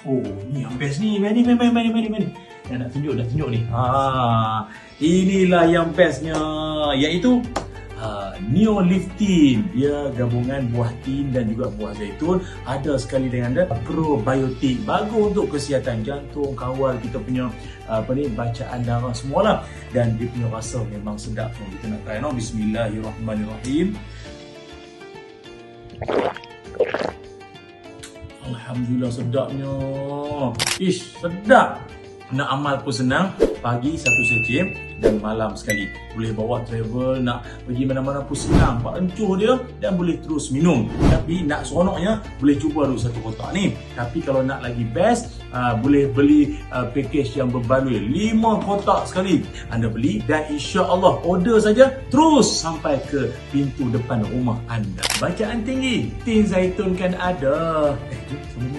Oh, ni yang best ni. Mari. Nak tunjuk ni. Inilah yang bestnya, iaitu Neoliftin. Dia gabungan buah tin dan juga buah zaitun. Ada sekali dengan probiotik, bagus untuk kesihatan jantung, kawal kita punya bacaan darah semualah. Dan dia punya rasa memang sedap. So, kita nak try. Bismillahirrahmanirrahim. Alhamdulillah, sedapnya. Sedap. Nak amal pun senang. Pagi satu secip dan malam sekali. Boleh bawa travel, nak pergi mana-mana pun senang. Pak encuh dia dan boleh terus minum. Tapi nak seronoknya boleh cuba dulu satu kotak ni. Tapi kalau nak lagi best, boleh beli package yang berbaloi 5 kotak sekali. Anda beli dan insya-Allah order saja terus sampai ke pintu depan rumah anda. Bacaan tinggi, tin zaitun kan ada. Jom sama